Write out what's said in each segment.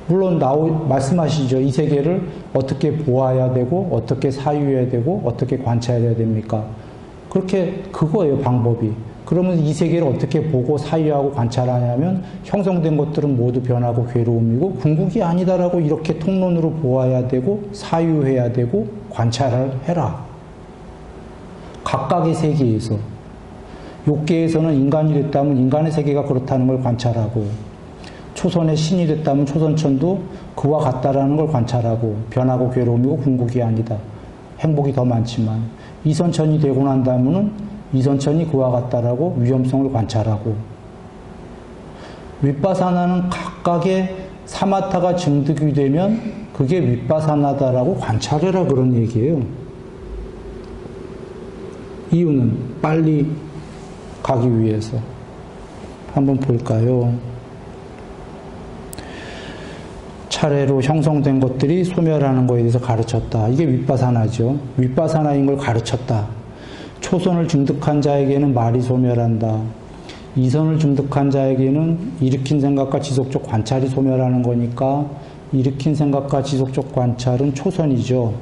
물론 말씀하시죠. 이 세계를 어떻게 보아야 되고 어떻게 사유해야 되고 어떻게 관찰해야 됩니까? 그렇게 그거예요, 방법이. 그러면 이 세계를 어떻게 보고 사유하고 관찰하냐면 형성된 것들은 모두 변하고 괴로움이고 궁극이 아니다라고 이렇게 통론으로 보아야 되고 사유해야 되고 관찰을 해라. 각각의 세계에서. 욕계에서는 인간이 됐다면 인간의 세계가 그렇다는 걸 관찰하고, 초선의 신이 됐다면 초선천도 그와 같다라는 걸 관찰하고, 변하고 괴로움이고 궁극이 아니다. 행복이 더 많지만, 이선천이 되고 난다면은 이선천이 그와 같다라고 위험성을 관찰하고, 윗바사나는 각각의 사마타가 증득이 되면 그게 윗바사나다라고 관찰해라 그런 얘기예요. 이유는 빨리 가기 위해서. 한번 볼까요? 차례로 형성된 것들이 소멸하는 것에 대해서 가르쳤다. 이게 윗바사나죠. 윗바사나인 걸 가르쳤다. 초선을 증득한 자에게는 말이 소멸한다. 이선을 증득한 자에게는 일으킨 생각과 지속적 관찰이 소멸하는 거니까 일으킨 생각과 지속적 관찰은 초선이죠.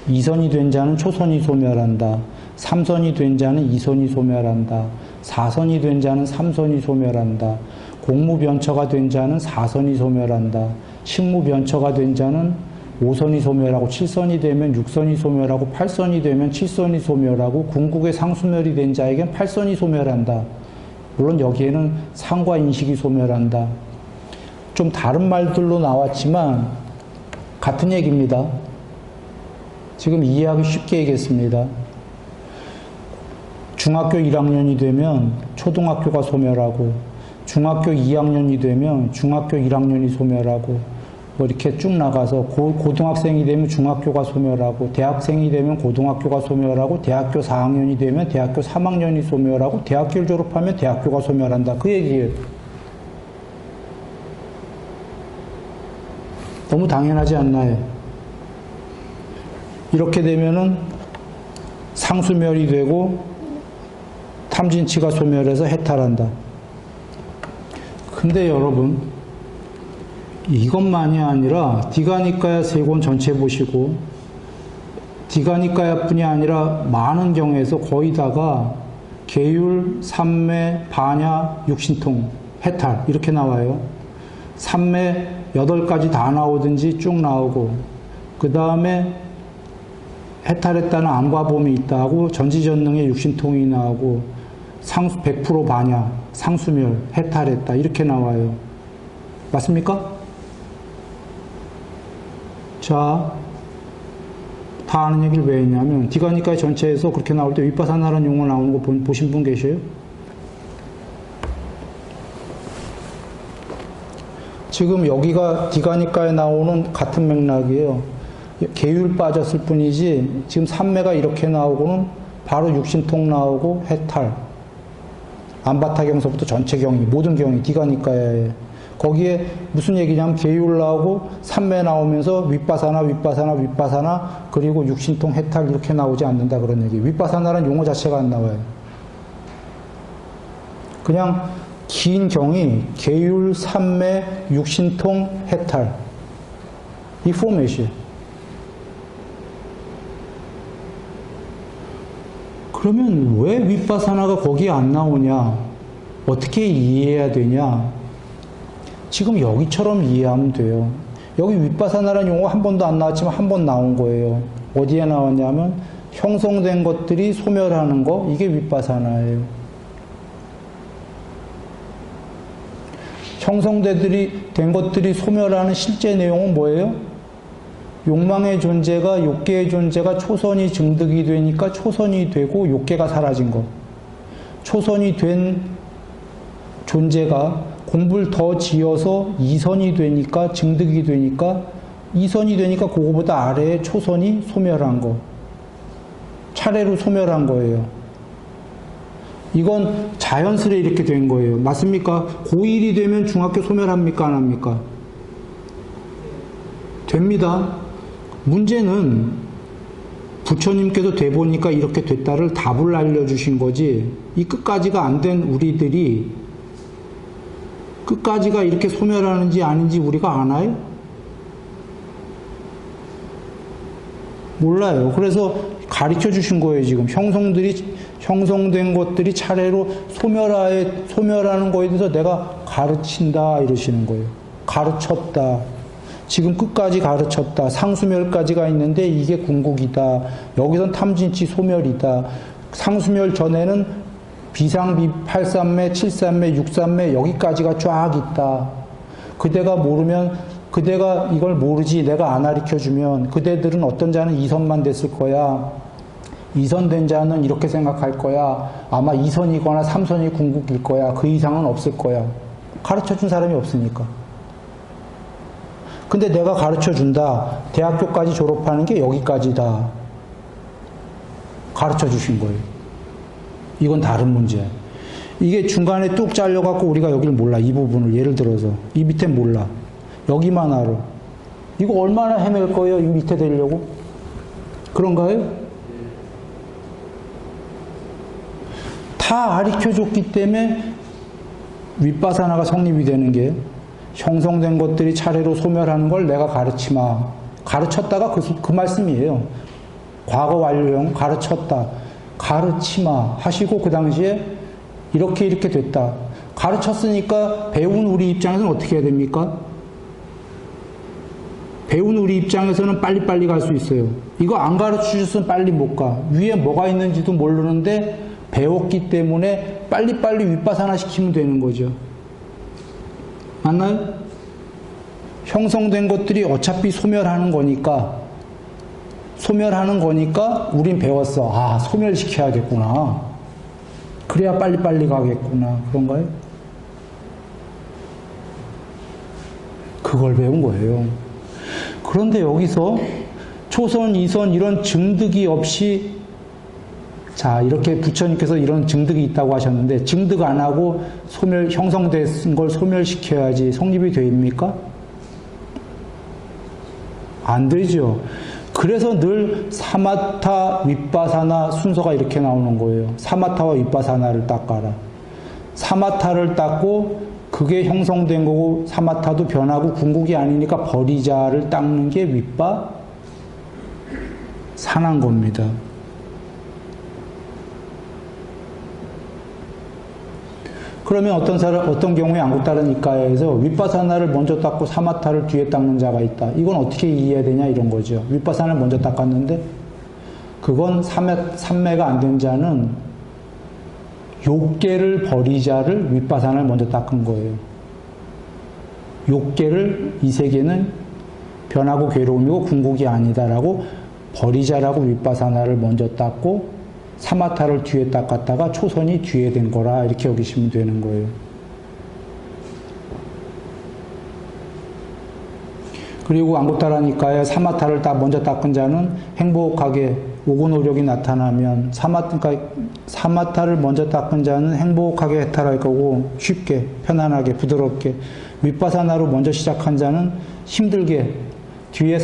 이선이 된 자는 초선이 소멸한다. 삼선이 된 자는 이선이 소멸한다. 사선이 된 자는 삼선이 소멸한다. 공무변처가 된 자는 사선이 소멸한다. 식무변처가 된 자는 5선이 소멸하고 7선이 되면 6선이 소멸하고 8선이 되면 7선이 소멸하고 궁극의 상수멸이 된 자에겐 8선이 소멸한다. 물론 여기에는 상과 인식이 소멸한다. 좀 다른 말들로 나왔지만 같은 얘기입니다. 지금 이해하기 쉽게 얘기했습니다. 중학교 1학년이 되면 초등학교가 소멸하고, 중학교 2학년이 되면 중학교 1학년이 소멸하고, 뭐 이렇게 쭉 나가서 고등학생이 되면 중학교가 소멸하고, 대학생이 되면 고등학교가 소멸하고, 대학교 4학년이 되면 대학교 3학년이 소멸하고, 대학교를 졸업하면 대학교가 소멸한다. 그 얘기예요. 너무 당연하지 않나요? 이렇게 되면은 상수멸이 되고 탐진치가 소멸해서 해탈한다. 근데 여러분, 이것만이 아니라 디가니까야 세권 전체 보시고, 디가니까야 뿐이 아니라 많은 경우에서 거의 다가 계율, 삼매, 반야, 육신통, 해탈 이렇게 나와요. 삼매 8가지 다 나오든지 쭉 나오고, 그 다음에 해탈했다는 암과범이 있다 하고 전지전능의 육신통이 나오고, 상수 100% 반야, 상수멸, 해탈했다 이렇게 나와요. 맞습니까? 자, 다 아는 얘기를 왜 했냐면 디가니까의 전체에서 그렇게 나올 때 윗바사나라는 용어 나오는 거 보신 분 계세요? 지금 여기가 디가니까에 나오는 같은 맥락이에요. 계율 빠졌을 뿐이지 지금 삼매가 이렇게 나오고는 바로 육신통 나오고 해탈, 안바타경서부터 전체 경이, 모든 경이 디가니까에 거기에 무슨 얘기냐면 계율 나오고 삼매 나오면서 윗바사나 그리고 육신통 해탈 이렇게 나오지 않는다 그런 얘기. 윗바사나라는 용어 자체가 안 나와요. 그냥 긴 경이 계율, 삼매, 육신통, 해탈 이 포맷이에요. 그러면 왜 윗바사나가 거기에 안 나오냐? 어떻게 이해해야 되냐? 지금 여기처럼 이해하면 돼요. 여기 윗바사나라는 용어 한 번도 안 나왔지만 한 번 나온 거예요. 어디에 나왔냐면 형성된 것들이 소멸하는 거, 이게 윗바사나예요. 형성된 것들이 소멸하는 실제 내용은 뭐예요? 욕망의 존재가, 욕계의 존재가 초선이 증득이 되니까 초선이 되고 욕계가 사라진 거. 초선이 된 존재가 공부를 더 지어서 이선이 되니까, 증득이 되니까, 이선이 되니까 그거보다 아래에 초선이 소멸한 거. 차례로 소멸한 거예요. 이건 자연스레 이렇게 된 거예요. 맞습니까? 고1이 되면 중학교 소멸합니까? 안 합니까? 됩니다. 문제는 부처님께서 돼보니까 이렇게 됐다를 답을 알려주신 거지, 이 끝까지가 안 된 우리들이 끝까지가 이렇게 소멸하는지 아닌지 우리가 아나요? 몰라요. 그래서 가르쳐 주신 거예요, 지금. 형성된 것들이 차례로 소멸하는 거에 대해서 내가 가르친다, 이러시는 거예요. 가르쳤다. 지금 끝까지 가르쳤다. 상수멸까지가 있는데 이게 궁극이다. 여기선 탐진치 소멸이다. 상수멸 전에는 비상비 8산매, 7산매, 6산매 여기까지가 쫙 있다. 그대가 이걸 모르지 내가 안 가르쳐주면 그대들은 어떤 자는 2선만 됐을 거야. 2선 된 자는 이렇게 생각할 거야. 아마 2선이거나 3선이 궁극일 거야. 그 이상은 없을 거야. 가르쳐준 사람이 없으니까. 근데 내가 가르쳐준다. 대학교까지 졸업하는 게 여기까지다. 가르쳐주신 거예요. 이건 다른 문제야. 이게 중간에 뚝 잘려갖고 우리가 여기를 몰라. 이 부분을 예를 들어서. 이 밑에 몰라. 여기만 알아. 이거 얼마나 헤맬 거예요? 이 밑에 되려고? 그런가요? 다 가르쳐줬기 때문에 윗바사나가 성립이 되는 게 형성된 것들이 차례로 소멸하는 걸 내가 가르치마. 가르쳤다가 그 말씀이에요. 과거 완료형 가르쳤다. 가르치마 하시고 그 당시에 이렇게 됐다. 가르쳤으니까 배운 우리 입장에서는 어떻게 해야 됩니까? 배운 우리 입장에서는 빨리빨리 갈 수 있어요. 이거 안 가르쳐줬으면 빨리 못 가. 위에 뭐가 있는지도 모르는데 배웠기 때문에 빨리빨리 윗바사나 시키면 되는 거죠. 맞나요? 형성된 것들이 어차피 소멸하는 거니까 우린 배웠어. 아, 소멸시켜야겠구나. 그래야 빨리빨리 가겠구나. 그런가요? 그걸 배운 거예요. 그런데 여기서 초선, 이선 이런 증득이 없이 자, 이렇게 부처님께서 이런 증득이 있다고 하셨는데 증득 안 하고 형성된 걸 소멸시켜야지 성립이 됩니까? 안 되죠. 그래서 늘 사마타, 윗바사나 순서가 이렇게 나오는 거예요. 사마타와 윗바사나를 닦아라. 사마타를 닦고 그게 형성된 거고 사마타도 변하고 궁극이 아니니까 버리자를 닦는 게 윗바사나인 겁니다. 그러면 어떤 경우에 안구따라 니까야에서 윗바사나를 먼저 닦고 사마타를 뒤에 닦는 자가 있다. 이건 어떻게 이해해야 되냐 이런 거죠. 윗바사나를 먼저 닦았는데 그건 삼매가 안 된 자는 욕계를 버리자를 윗바사나를 먼저 닦은 거예요. 욕계를 이 세계는 변하고 괴로움이고 궁극이 아니다라고 버리자라고 윗바사나를 먼저 닦고 사마타를 뒤에 닦았다가 초선이 뒤에 된 거라 이렇게 여기시면 되는 거예요. 그리고 안구따라니까에 사마타를 먼저 닦은 자는 행복하게 오고노력이 나타나면 사마타를 먼저 닦은 자는 행복하게 해탈할 거고 쉽게 편안하게 부드럽게 윗바사나로 먼저 시작한 자는 힘들게 뒤에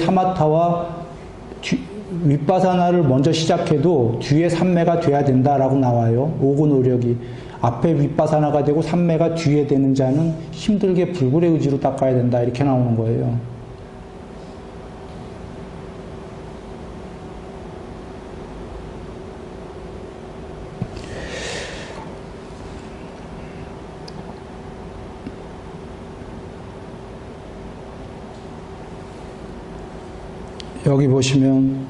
윗바사나를 먼저 시작해도 뒤에 삼매가 돼야 된다라고 나와요. 오고 노력이. 앞에 윗바사나가 되고 삼매가 뒤에 되는 자는 힘들게 불굴의 의지로 닦아야 된다. 이렇게 나오는 거예요. 여기 보시면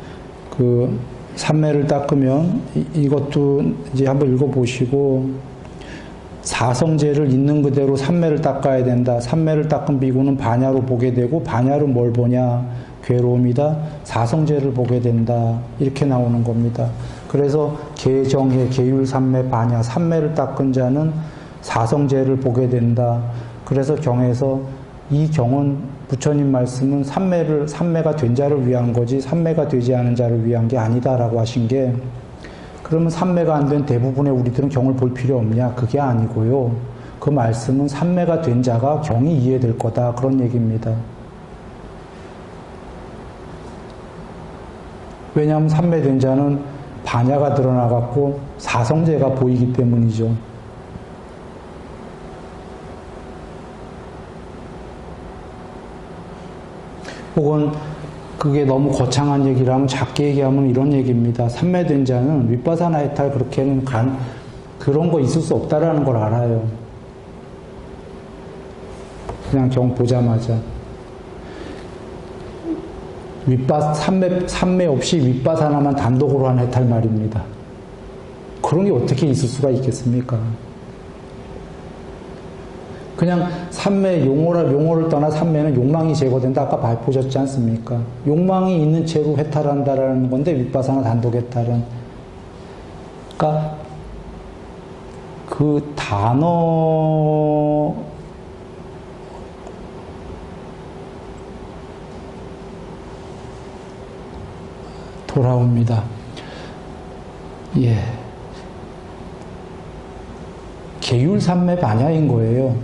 그 삼매를 닦으면 이것도 이제 한번 읽어보시고 사성제를 있는 그대로 삼매를 닦아야 된다. 삼매를 닦은 비구는 반야로 보게 되고 반야로 뭘 보냐? 괴로움이다. 사성제를 보게 된다. 이렇게 나오는 겁니다. 그래서 개정해 계율삼매 반야 삼매를 닦은 자는 사성제를 보게 된다. 그래서 경에서 이 경은 부처님 말씀은 삼매가 된 자를 위한 거지 삼매가 되지 않은 자를 위한 게 아니다라고 하신 게 그러면 삼매가 안 된 대부분의 우리들은 경을 볼 필요 없냐? 그게 아니고요. 그 말씀은 삼매가 된 자가 경이 이해될 거다. 그런 얘기입니다. 왜냐하면 삼매된 자는 반야가 드러나갖고 사성제가 보이기 때문이죠. 혹은 그게 너무 거창한 얘기를 하면 작게 얘기하면 이런 얘기입니다. 삼매된 자는 윗바사나 해탈 그렇게는 그런 거 있을 수 없다라는 걸 알아요. 그냥 경 보자마자. 삼매 없이 윗바사나만 단독으로 한 해탈 말입니다. 그런 게 어떻게 있을 수가 있겠습니까? 그냥 삼매, 용어를 떠나 삼매는 욕망이 제거된다. 아까 발표졌지 않습니까? 욕망이 있는 채로 해탈한다라는 건데, 윗바사나 단독 해탈은. 그러니까, 그 단어, 돌아옵니다. 예. 계율삼매 반야인 거예요.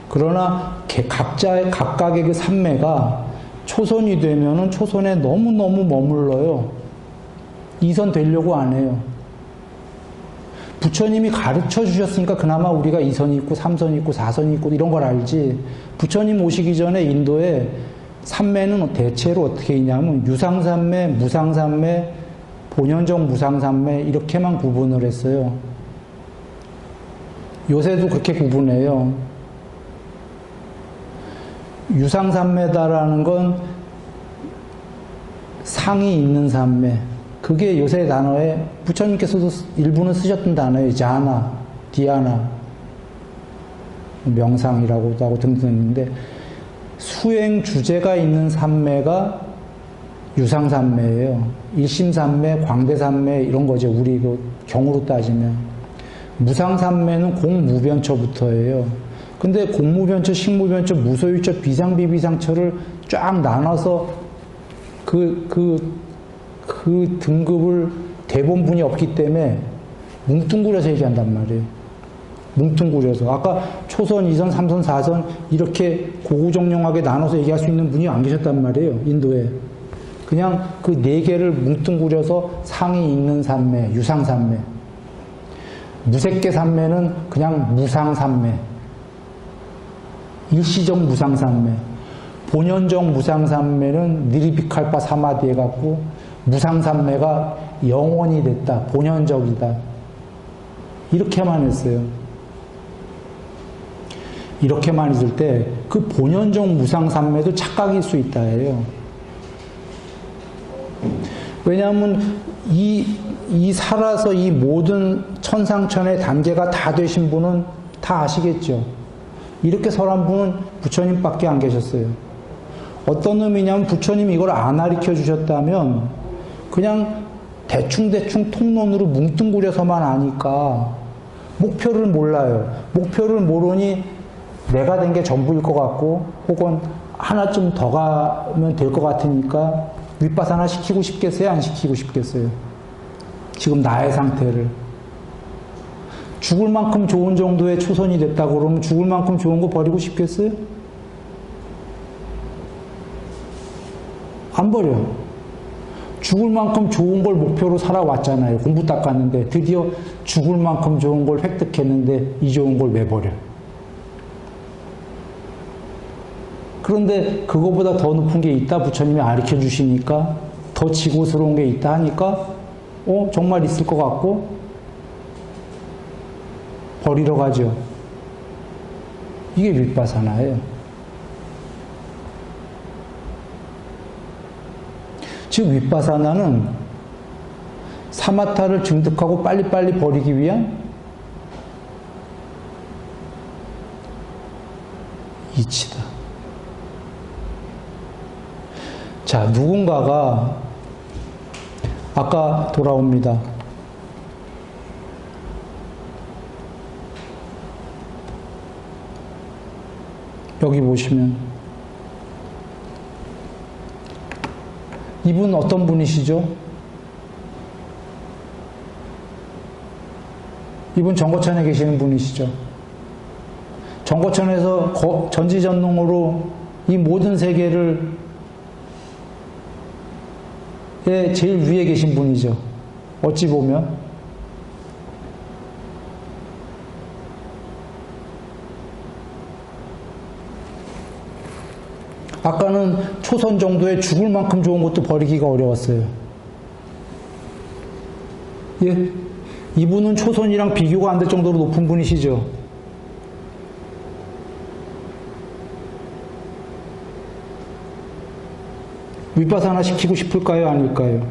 그러나 각각의 그 삼매가 초선이 되면은 초선에 너무너무 머물러요. 이선 되려고 안 해요. 부처님이 가르쳐 주셨으니까 그나마 우리가 2선이 있고 3선이 있고 4선이 있고 이런 걸 알지. 부처님 오시기 전에 인도에 삼매는 대체로 어떻게 있냐면 유상삼매, 무상삼매, 본연적 무상삼매 이렇게만 구분을 했어요. 요새도 그렇게 구분해요. 유상삼매다라는 건 상이 있는 삼매. 그게 요새 단어에 부처님께서도 일부는 쓰셨던 단어예요. 자나, 디아나, 명상이라고도 하고 등등인데 수행 주제가 있는 삼매가 유상삼매예요. 일심삼매, 광대삼매 이런 거죠. 우리 그 경우로 따지면. 무상삼매는 공무변처부터예요. 근데 공무변처, 식무변처, 무소유처, 비상비비상처를 쫙 나눠서 그 등급을 대본분이 없기 때문에 뭉뚱그려서 얘기한단 말이에요. 뭉뚱그려서. 아까 초선, 2선, 3선, 4선 이렇게 고구정령하게 나눠서 얘기할 수 있는 분이 안 계셨단 말이에요. 인도에. 그냥 그 네 개를 뭉뚱그려서 상이 있는 삼매, 유상삼매. 무색계 삼매는 그냥 무상삼매. 일시적 무상삼매. 본연적 무상삼매는 니리비칼파 사마디에 갖고 무상삼매가 영원히 됐다. 본연적이다. 이렇게만 했어요. 이렇게만 있을 때 그 본연적 무상삼매도 착각일 수 있다 해요. 왜냐하면 이 살아서 이 모든 천상천의 단계가 다 되신 분은 다 아시겠죠. 이렇게 설한 분은 부처님밖에 안 계셨어요. 어떤 의미냐면 부처님이 이걸 안 가르쳐 주셨다면 그냥 대충대충 통론으로 뭉뚱그려서만 아니까 목표를 몰라요. 목표를 모르니 내가 된 게 전부일 것 같고 혹은 하나쯤 더 가면 될 것 같으니까 윗바사나 시키고 싶겠어요? 안 시키고 싶겠어요? 지금 나의 상태를. 죽을 만큼 좋은 정도의 초선이 됐다고 그러면 죽을 만큼 좋은 거 버리고 싶겠어요? 안 버려요. 죽을 만큼 좋은 걸 목표로 살아왔잖아요. 공부 닦았는데 드디어 죽을 만큼 좋은 걸 획득했는데 이 좋은 걸 왜 버려요? 그런데 그거보다 더 높은 게 있다 부처님이 가르쳐 주시니까 더 지고스러운 게 있다 하니까 정말 있을 것 같고 버리러 가죠. 이게 윗바사나예요. 즉 윗바사나는 사마타를 증득하고 빨리빨리 버리기 위한 이치다. 자, 누군가가 아까 돌아옵니다. 여기 보시면 이분 어떤 분이시죠? 이분 정거천에 계시는 분이시죠? 정거천에서 전지전능으로 이 모든 세계를 제일 위에 계신 분이죠. 어찌 보면. 아까는 초선 정도에 죽을 만큼 좋은 것도 버리기가 어려웠어요. 예? 이분은 초선이랑 비교가 안 될 정도로 높은 분이시죠. 윗바사나 시키고 싶을까요? 아닐까요?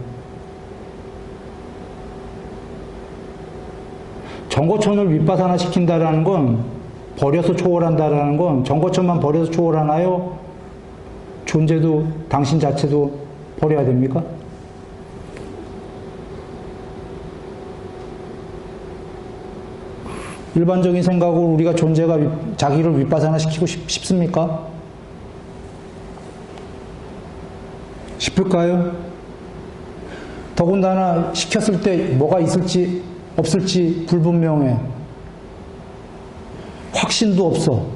정거천을 윗바사나 시킨다라는 건, 버려서 초월한다라는 건, 정거천만 버려서 초월하나요? 존재도, 당신 자체도 버려야 됩니까? 일반적인 생각으로 우리가 존재가 자기를 윗바사나 시키고 싶습니까? 싶을까요? 더군다나 시켰을 때 뭐가 있을지 없을지 불분명해. 확신도 없어.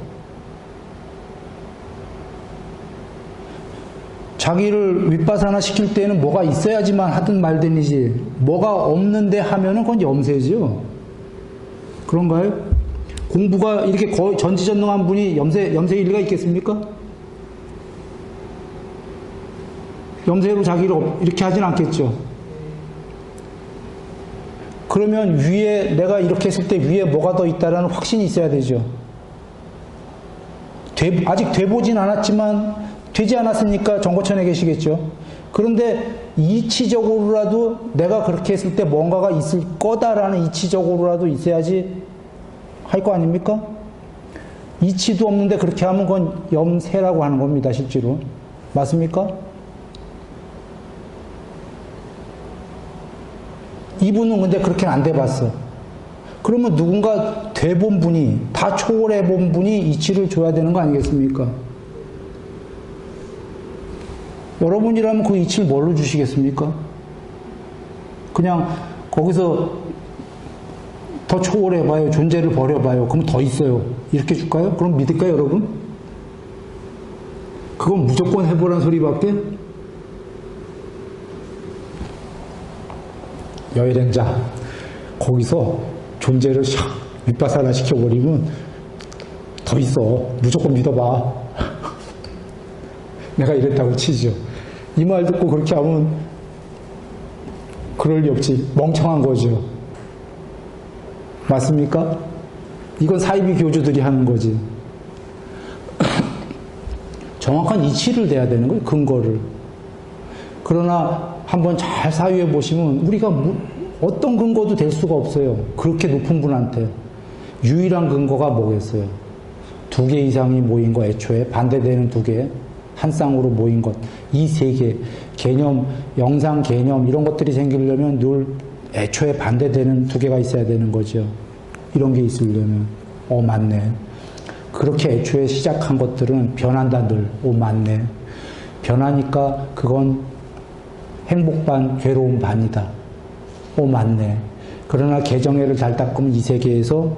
자기를 윗바사나 시킬 때는 뭐가 있어야지만 하든 말든이지, 뭐가 없는데 하면은 그건 염세죠. 그런가요? 공부가 이렇게 거의 전지전능한 분이 염세일 리가 있겠습니까? 염세로 자기를 이렇게 하진 않겠죠. 그러면 위에, 내가 이렇게 했을 때 위에 뭐가 더 있다라는 확신이 있어야 되죠. 아직 돼보진 않았지만, 되지 않았으니까 정거천에 계시겠죠. 그런데 이치적으로라도 내가 그렇게 했을 때 뭔가가 있을 거다라는 이치적으로라도 있어야지 할 거 아닙니까? 이치도 없는데 그렇게 하면 그건 염세라고 하는 겁니다, 실제로. 맞습니까? 이분은 근데 그렇게는 안 돼봤어. 그러면 누군가 돼본 분이, 다 초월해본 분이 이치를 줘야 되는 거 아니겠습니까? 여러분이라면 그 이치를 뭘로 주시겠습니까? 그냥 거기서 더 초월해봐요. 존재를 버려봐요. 그럼 더 있어요. 이렇게 줄까요? 그럼 믿을까요, 여러분? 그건 무조건 해보란 소리밖에? 여행자, 거기서 존재를 샥 윗바사나 시켜버리면 더 있어. 무조건 믿어봐. 내가 이랬다고 치죠. 이 말 듣고 그렇게 하면 그럴 리 없지. 멍청한 거죠. 맞습니까? 이건 사이비 교주들이 하는 거지. 정확한 이치를 대야 되는 거예요. 근거를. 그러나 한번 잘 사유해 보시면 우리가 어떤 근거도 될 수가 없어요. 그렇게 높은 분한테. 유일한 근거가 뭐겠어요? 2개 이상이 모인 거, 애초에 반대되는 2개, 한 쌍으로 모인 것, 이 3개, 개념, 영상 개념 이런 것들이 생기려면 늘 애초에 반대되는 2개가 있어야 되는 거죠. 이런 게 있으려면. 맞네. 그렇게 애초에 시작한 것들은 변한다 늘. 맞네. 변하니까 그건 행복 반, 괴로움 반이다. 맞네. 그러나 개정애를 잘 닦으면 이 세계에서,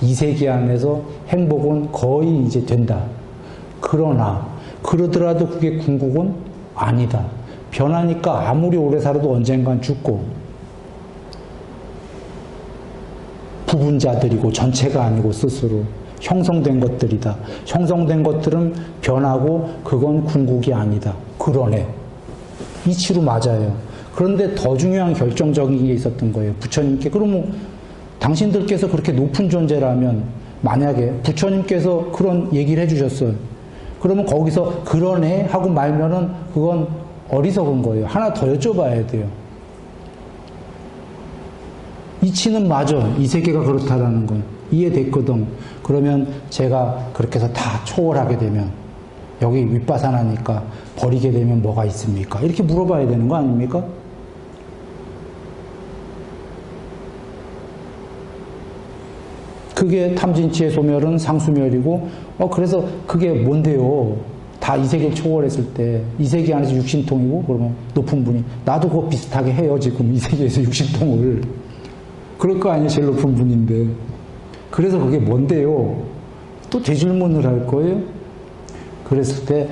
이 세계 안에서 행복은 거의 이제 된다. 그러나, 그러더라도 그게 궁극은 아니다. 변하니까 아무리 오래 살아도 언젠간 죽고, 부분자들이고 전체가 아니고 스스로 형성된 것들이다. 형성된 것들은 변하고 그건 궁극이 아니다. 그러네. 이치로 맞아요. 그런데 더 중요한 결정적인 게 있었던 거예요. 부처님께. 그러면 당신들께서 그렇게 높은 존재라면 만약에 부처님께서 그런 얘기를 해주셨어요. 그러면 거기서 그러네 하고 말면은 그건 어리석은 거예요. 하나 더 여쭤봐야 돼요. 이치는 맞아. 이 세계가 그렇다라는 건. 이해됐거든. 그러면 제가 그렇게 해서 다 초월하게 되면 여기 윗바사나니까 버리게 되면 뭐가 있습니까? 이렇게 물어봐야 되는 거 아닙니까? 그게 탐진치의 소멸은 상수멸이고, 그래서 그게 뭔데요? 다 이 세계를 초월했을 때, 이 세계 안에서 육신통이고, 그러면 높은 분이, 나도 그거 비슷하게 해요, 지금 이 세계에서 육신통을. 그럴 거 아니에요, 제일 높은 분인데. 그래서 그게 뭔데요? 또 되질문을 할 거예요? 그랬을 때,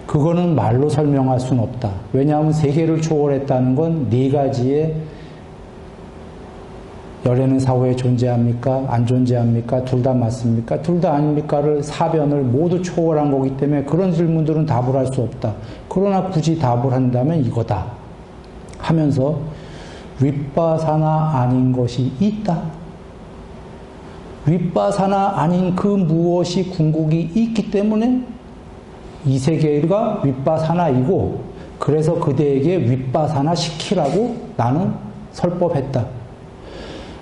그거는 말로 설명할 수는 없다. 왜냐하면 세계를 초월했다는 건 4가지의 열애는 사후에 존재합니까? 안 존재합니까? 둘 다 맞습니까? 둘 다 아닙니까를 사변을 모두 초월한 거기 때문에 그런 질문들은 답을 할 수 없다. 그러나 굳이 답을 한다면 이거다 하면서 윗바사나 아닌 것이 있다. 윗바사나 아닌 그 무엇이 궁극이 있기 때문에 이 세계가 윗바사나이고 그래서 그대에게 윗바사나 시키라고 나는 설법했다.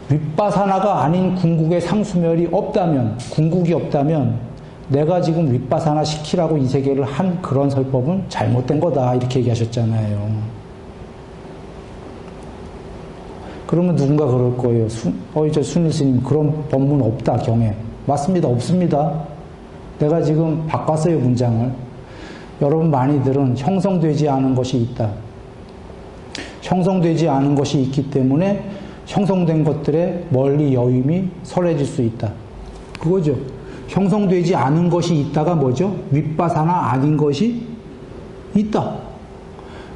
윗바사나가 아닌 궁극의 상수멸이 없다면, 궁극이 없다면 내가 지금 윗바사나 시키라고 이 세계를 한 그런 설법은 잘못된 거다 이렇게 얘기하셨잖아요. 그러면 누군가 그럴 거예요. 저 순일 스님 그런 법문 없다 경에. 맞습니다. 없습니다. 내가 지금 바꿨어요 문장을. 여러분 많이들은 형성되지 않은 것이 있다. 형성되지 않은 것이 있기 때문에 형성된 것들에 멀리 여임이 설해질 수 있다. 그거죠. 형성되지 않은 것이 있다가 뭐죠? 윗바사나 아닌 것이 있다.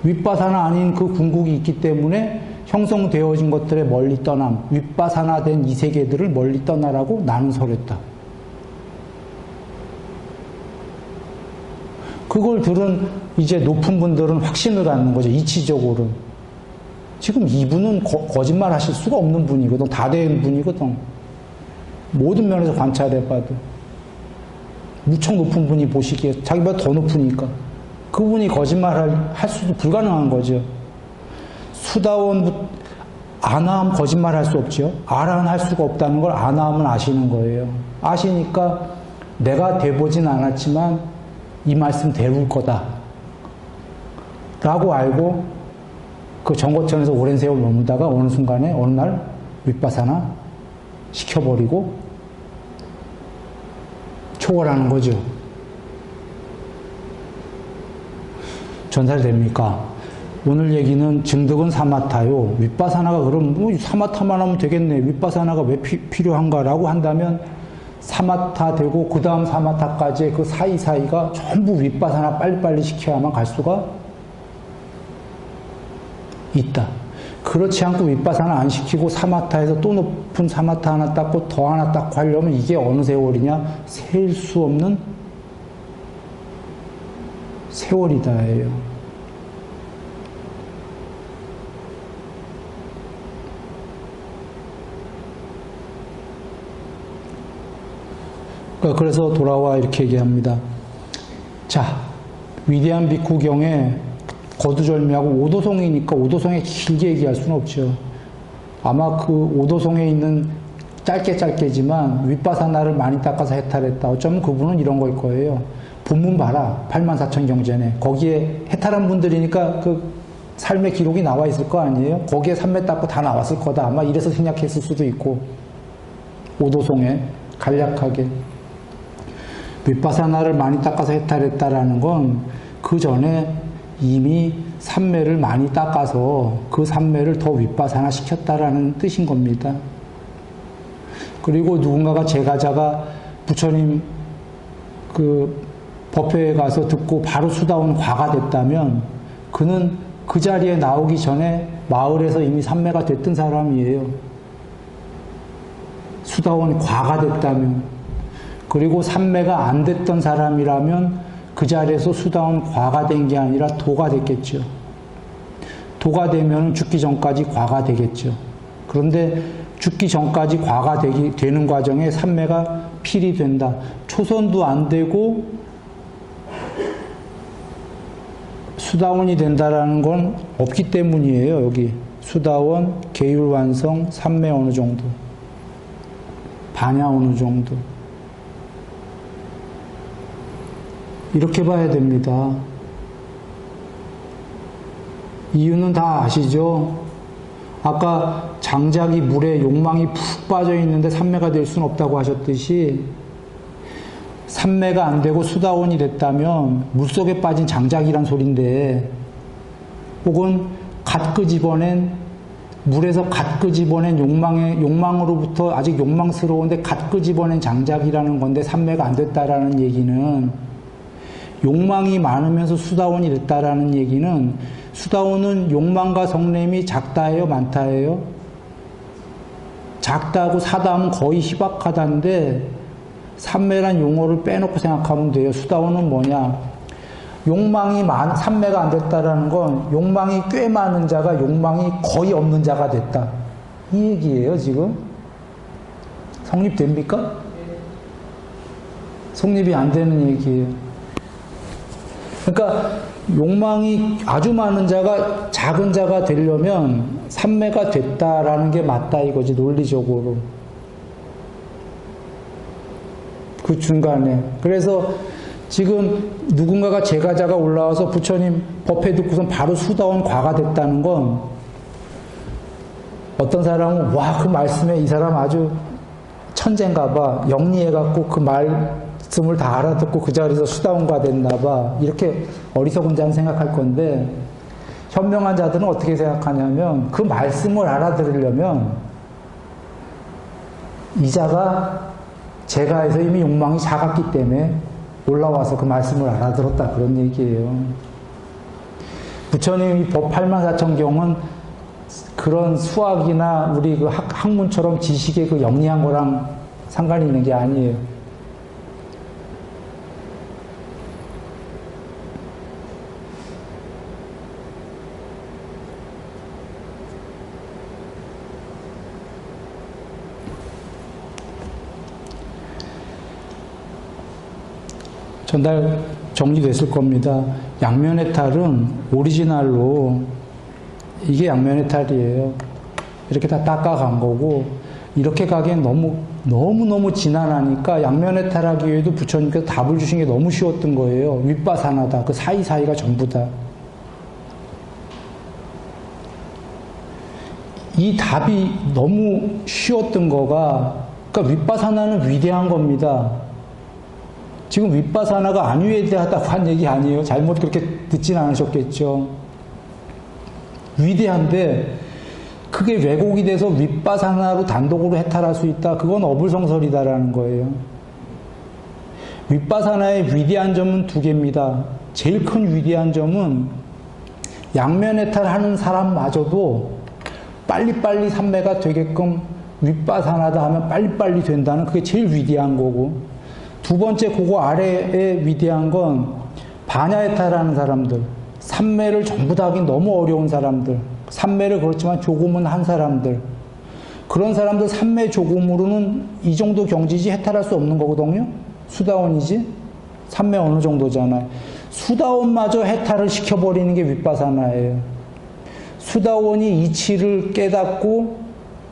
윗바사나 아닌 그 궁극이 있기 때문에 형성되어진 것들에 멀리 떠남, 윗바사나된 이 세계들을 멀리 떠나라고 나는 설했다. 그걸 들은 이제 높은 분들은 확신을 갖는 거죠. 이치적으로. 지금 이분은 거짓말 하실 수가 없는 분이거든. 다 된 분이거든. 모든 면에서 관찰해봐도. 무척 높은 분이 보시기에 자기보다 더 높으니까. 그분이 거짓말 할 수도 불가능한 거죠. 수다원, 아나함 거짓말 할 수 없죠. 아라는 할 수가 없다는 걸 아나함은 아시는 거예요. 아시니까 내가 돼보진 않았지만 이 말씀 되울 거다. 라고 알고 그 정거천에서 오랜 세월 머물다가 어느 순간에 어느 날 윗바사나 시켜버리고 초월하는 거죠. 전달 됩니까? 오늘 얘기는 증득은 사마타요. 윗바사나가 그럼 뭐 사마타만 하면 되겠네. 윗바사나가 왜 필요한가라고 한다면 사마타 되고 그 다음 사마타까지 그 사이사이가 전부 윗바사나 빨리빨리 시켜야만 갈 수가 있다. 그렇지 않고 윗바사나 안 시키고 사마타에서 또 높은 사마타 하나 닦고 더 하나 닦고 하려면 이게 어느 세월이냐? 셀 수 없는 세월이다예요. 그래서 돌아와 이렇게 얘기합니다. 자, 위대한 비쿠경에 거두절미하고 오도송이니까 오도송에 길게 얘기할 수는 없죠. 아마 그 오도송에 있는 짧게지만 윗바사나를 많이 닦아서 해탈했다. 어쩌면 그분은 이런 거일 거예요. 본문 봐라. 84,000경전에. 거기에 해탈한 분들이니까 그 삶의 기록이 나와 있을 거 아니에요? 거기에 삼매 닦고 다 나왔을 거다. 아마 이래서 생략했을 수도 있고. 오도송에 간략하게. 윗바사나를 많이 닦아서 해탈했다라는 건 그 전에 이미 삼매를 많이 닦아서 그 삼매를 더 윗바사나 시켰다라는 뜻인 겁니다. 그리고 누군가가 제가자가 부처님 그 법회에 가서 듣고 바로 수다원 과가 됐다면 그는 그 자리에 나오기 전에 마을에서 이미 삼매가 됐던 사람이에요. 수다원 과가 됐다면. 그리고 삼매가 안 됐던 사람이라면 그 자리에서 수다원 과가 된 게 아니라 도가 됐겠죠. 도가 되면 죽기 전까지 과가 되겠죠. 그런데 죽기 전까지 과가 되는 과정에 삼매가 필이 된다. 초선도 안 되고 수다원이 된다라는 건 없기 때문이에요. 여기 수다원, 계율완성, 삼매 어느 정도, 반야 어느 정도. 이렇게 봐야 됩니다. 이유는 다 아시죠? 아까 장작이 물에 욕망이 푹 빠져 있는데 삼매가 될 수는 없다고 하셨듯이 삼매가 안 되고 수다원이 됐다면 물속에 빠진 장작이란 소린데, 혹은 갓 끄집어낸 물에서 갓 끄집어낸 욕망으로부터 아직 욕망스러운데 갓 끄집어낸 장작이라는 건데 삼매가 안 됐다라는 얘기는, 욕망이 많으면서 수다원이 됐다라는 얘기는, 수다원은 욕망과 성냄이 작다예요, 많다예요? 작다고 사다하면 거의 희박하다인데 삼매란 용어를 빼놓고 생각하면 돼요. 수다원은 뭐냐? 삼매가 안 됐다라는 건 욕망이 꽤 많은 자가 욕망이 거의 없는 자가 됐다. 이 얘기예요, 지금. 성립됩니까? 성립이 안 되는 얘기예요. 그러니까 욕망이 아주 많은 자가 작은 자가 되려면 삼매가 됐다라는 게 맞다 이거지, 논리적으로. 그 중간에. 그래서 지금 누군가가 제가자가 올라와서 부처님 법회 듣고선 바로 수다원 과가 됐다는 건 어떤 사람은 와, 그 말씀에 이 사람 아주 천재인가 봐. 영리해갖고 그 말씀을 다 알아듣고 그 자리에서 수다원과 됐나 봐. 이렇게 어리석은 자는 생각할 건데 현명한 자들은 어떻게 생각하냐면 그 말씀을 알아들으려면 이 자가 제가에서 이미 욕망이 작았기 때문에 올라와서 그 말씀을 알아들었다 그런 얘기예요. 부처님이 법 84,000경은 그런 수학이나 우리 그 학문처럼 지식의 그 영리한 거랑 상관이 있는 게 아니에요. 전달 정리됐을 겁니다. 양면해탈은 오리지널로 이게 양면해탈이에요. 이렇게 다 닦아간 거고 이렇게 가기엔 너무 지난하니까 양면해탈하기 위해도 부처님께서 답을 주신 게 너무 쉬웠던 거예요. 윗바사나다. 그 사이사이가 전부다. 이 답이 너무 쉬웠던 거가 그러니까 윗바사나는 위대한 겁니다. 지금 윗바사나가 안 위대하다고 한 얘기 아니에요. 잘못 그렇게 듣진 않으셨겠죠. 위대한데 그게 왜곡이 돼서 윗바사나로 단독으로 해탈할 수 있다. 그건 어불성설이다라는 거예요. 윗바사나의 위대한 점은 두 개입니다. 제일 큰 위대한 점은 양면 해탈하는 사람마저도 빨리빨리 삼매가 되게끔 윗바사나다 하면 빨리빨리 된다는 그게 제일 위대한 거고 두 번째 그거 아래에 위대한 건 반야해탈하는 사람들, 삼매를 전부 다 하긴 너무 어려운 사람들, 삼매를 그렇지만 조금은 한 사람들, 그런 사람들 삼매 조금으로는 이 정도 경지지 해탈할 수 없는 거거든요. 수다원이지 삼매 어느 정도잖아요. 수다원마저 해탈을 시켜버리는 게 윗바사나예요. 수다원이 이치를 깨닫고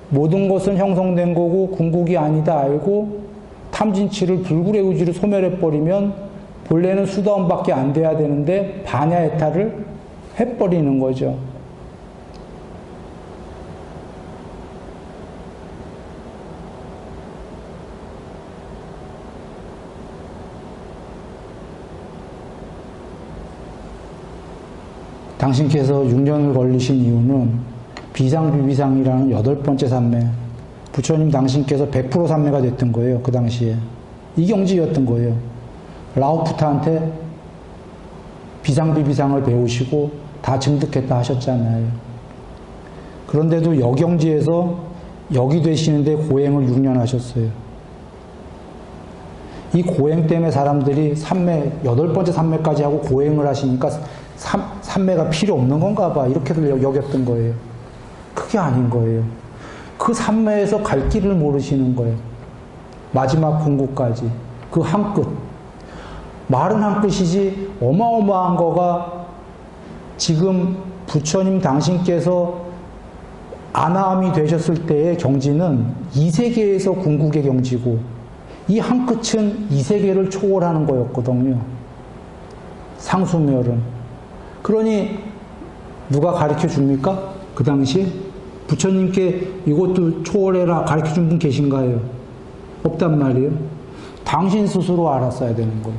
모든 것은 형성된 거고 궁극이 아니다 알고 탐진치를 불굴의 의지로 소멸해버리면 본래는 수다원밖에 안 돼야 되는데 반야해탈을 해버리는 거죠. 당신께서 6년을 걸리신 이유는 비상비비상이라는 8번째 삼매, 부처님 당신께서 100% 삼매가 됐던 거예요. 그 당시에. 이 경지였던 거예요. 라오푸타한테 비상비비상을 배우시고 다 증득했다 하셨잖아요. 그런데도 여경지에서 여기 되시는데 고행을 6년 하셨어요. 이 고행 때문에 사람들이 삼매, 8번째 삼매까지 하고 고행을 하시니까 삼매가 필요 없는 건가 봐. 이렇게들 여겼던 거예요. 그게 아닌 거예요. 그 삼매에서 갈 길을 모르시는 거예요. 마지막 궁극까지. 그 한 끝. 말은 한 끝이지 어마어마한 거가 지금 부처님 당신께서 아나함이 되셨을 때의 경지는 이 세계에서 궁극의 경지고 이 한 끝은 이 세계를 초월하는 거였거든요. 상수멸은. 그러니 누가 가르쳐 줍니까? 그 당시 부처님께 이것도 초월해라 가르쳐 준 분 계신가요? 없단 말이에요. 당신 스스로 알았어야 되는 거예요.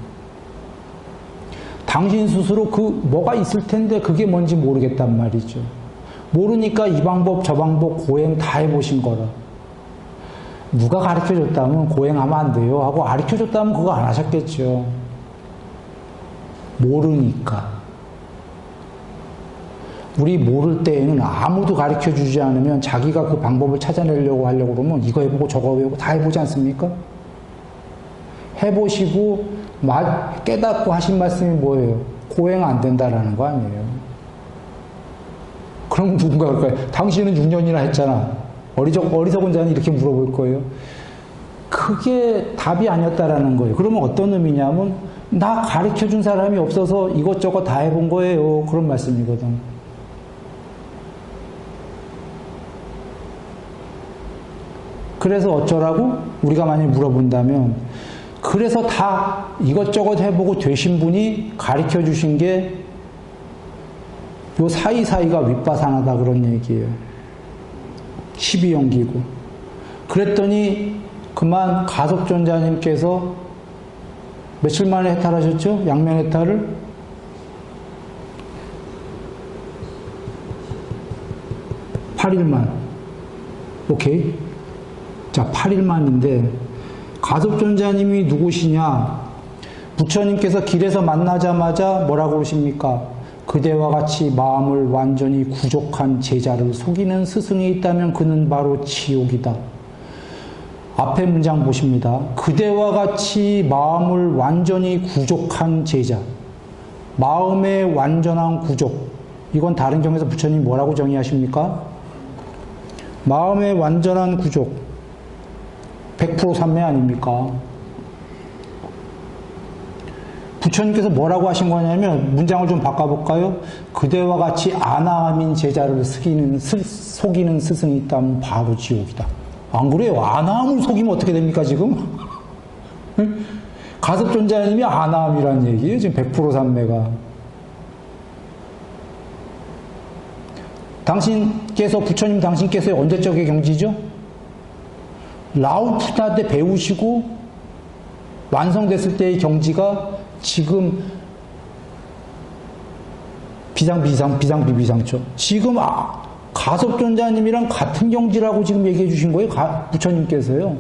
당신 스스로 그 뭐가 있을 텐데 그게 뭔지 모르겠단 말이죠. 모르니까 이 방법 저 방법 고행 다 해보신 거라. 누가 가르쳐 줬다면 고행하면 안 돼요 하고 가르쳐 줬다면 그거 안 하셨겠죠. 모르니까. 우리 모를 때에는 아무도 가르쳐 주지 않으면 자기가 그 방법을 찾아내려고 하려고 그러면 이거 해보고 저거 해보고 다 해보지 않습니까? 해보시고 깨닫고 하신 말씀이 뭐예요? 고행 안 된다라는 거 아니에요. 그럼 누군가 할까요? 당신은 6년이나 했잖아. 어리석은 자는 이렇게 물어볼 거예요. 그게 답이 아니었다라는 거예요. 그러면 어떤 의미냐면 나 가르쳐준 사람이 없어서 이것저것 다 해본 거예요. 그런 말씀이거든. 그래서 어쩌라고? 우리가 만약에 물어본다면 그래서 다 이것저것 해보고 되신 분이 가르쳐 주신 게 요 사이사이가 윗바사나다 그런 얘기예요. 12연기고. 그랬더니 그만 가섭존자님께서 며칠 만에 해탈하셨죠? 양면 해탈을? 8일만. 오케이. 자, 8일만인데 가섭존자님이 누구시냐? 부처님께서 길에서 만나자마자 뭐라고 그러십니까? 그대와 같이 마음을 완전히 구족한 제자를 속이는 스승이 있다면 그는 바로 지옥이다. 앞에 문장 보십니다. 그대와 같이 마음을 완전히 구족한 제자. 마음의 완전한 구족. 이건 다른 경에서 부처님 뭐라고 정의하십니까? 마음의 완전한 구족. 100% 삼매 아닙니까? 부처님께서 뭐라고 하신 거냐면 문장을 좀 바꿔볼까요? 그대와 같이 아나함인 제자를 속이는 스승이 있다면 바로 지옥이다. 안 그래요? 아나함을 속이면 어떻게 됩니까 지금? 가섭존자님이 아나함이란 얘기예요. 지금 100% 삼매가. 부처님 당신께서의 언제적의 경지죠? 라우푸다 때 배우시고 완성됐을 때의 경지가 지금 비상비비상처. 지금 가섭존자님이랑 같은 경지라고 지금 얘기해 주신 거예요. 부처님께서요.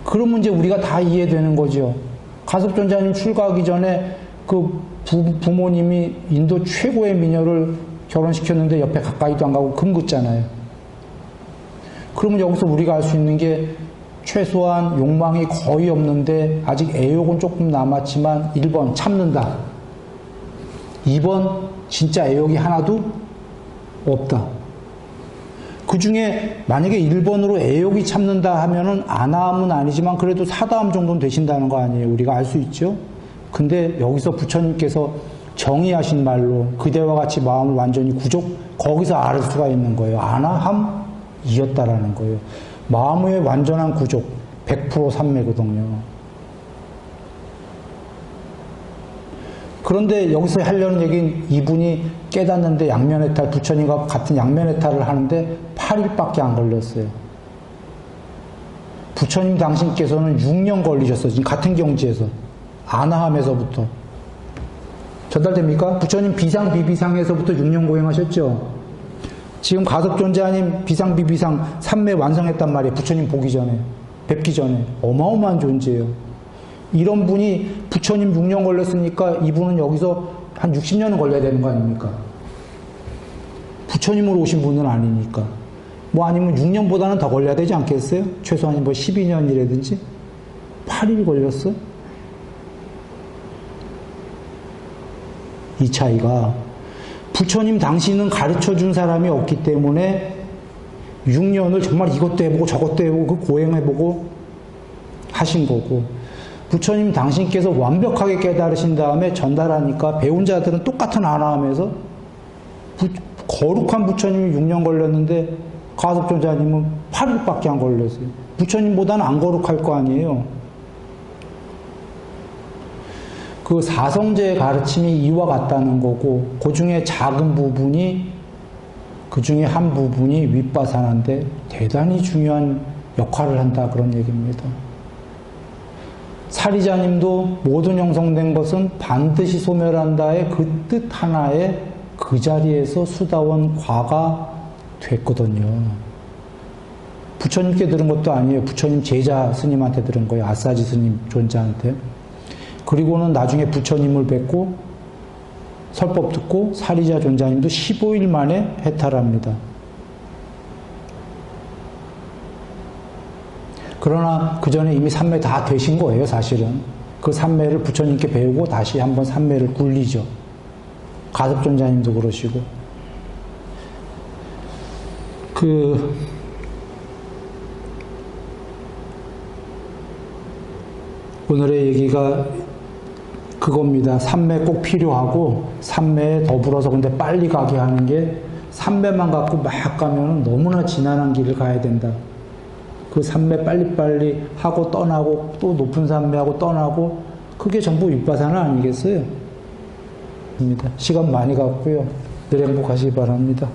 그러면 이제 우리가 다 이해되는 거죠. 가섭존자님 출가하기 전에 그 부모님이 인도 최고의 미녀를 결혼시켰는데 옆에 가까이도 안 가고 금긋잖아요. 그러면 여기서 우리가 알 수 있는 게 최소한 욕망이 거의 없는데 아직 애욕은 조금 남았지만 1번 참는다. 2번 진짜 애욕이 하나도 없다. 그 중에 만약에 1번으로 애욕이 참는다 하면은 아나함은 아니지만 그래도 사다함 정도는 되신다는 거 아니에요. 우리가 알 수 있죠. 근데 여기서 부처님께서 정의하신 말로 그대와 같이 마음을 완전히 거기서 알 수가 있는 거예요. 아나함이었다라는 거예요. 마음의 완전한 구족, 100% 삼매거든요. 그런데 여기서 하려는 얘기는 이분이 깨닫는데 양면해탈, 부처님과 같은 양면해탈을 하는데 8일밖에 안 걸렸어요. 부처님 당신께서는 6년 걸리셨어요. 지금 같은 경지에서. 아나함에서부터. 전달됩니까? 부처님 비상비비상에서부터 6년 고행하셨죠? 지금 가섭존자님 비상비비상 3매 완성했단 말이에요. 부처님 보기 전에, 뵙기 전에. 어마어마한 존재예요. 이런 분이 부처님 6년 걸렸으니까 이분은 여기서 한 60년은 걸려야 되는 거 아닙니까? 부처님으로 오신 분은 아니니까. 뭐 아니면 6년보다는 더 걸려야 되지 않겠어요? 최소한 뭐 12년이라든지. 8일 걸렸어? 이 차이가. 부처님 당신은 가르쳐 준 사람이 없기 때문에 6년을 정말 이것도 해보고 저것도 해보고 고행해보고 하신 거고, 부처님 당신께서 완벽하게 깨달으신 다음에 전달하니까 배운 자들은 똑같은 아나함에서 거룩한 부처님이 6년 걸렸는데 가섭존자님은 8일밖에 안 걸렸어요. 부처님보다는 안 거룩할 거 아니에요. 그 사성제의 가르침이 이와 같다는 거고, 그 중에 작은 부분이, 그 중에 한 부분이 윗바사나인데 대단히 중요한 역할을 한다, 그런 얘기입니다. 사리자님도 모든 형성된 것은 반드시 소멸한다의 그 뜻 하나에 그 자리에서 수다원 과가 됐거든요. 부처님께 들은 것도 아니에요. 부처님 제자 스님한테 들은 거예요. 아사지 스님 존자한테. 그리고는 나중에 부처님을 뵙고 설법 듣고 사리자 존자님도 15일 만에 해탈합니다. 그러나 그 전에 이미 삼매 다 되신 거예요, 사실은. 그 삼매를 부처님께 배우고 다시 한번 삼매를 굴리죠. 가섭존자님도 그러시고. 오늘의 얘기가 그겁니다. 삼매 꼭 필요하고, 삼매에 더불어서 근데 빨리 가게 하는 게, 삼매만 갖고 막 가면 너무나 지난한 길을 가야 된다. 그 삼매 빨리빨리 하고 떠나고, 또 높은 삼매하고 떠나고, 그게 전부 윗바사나 아니겠어요? 시간 많이 갔고요. 늘 행복하시기 바랍니다.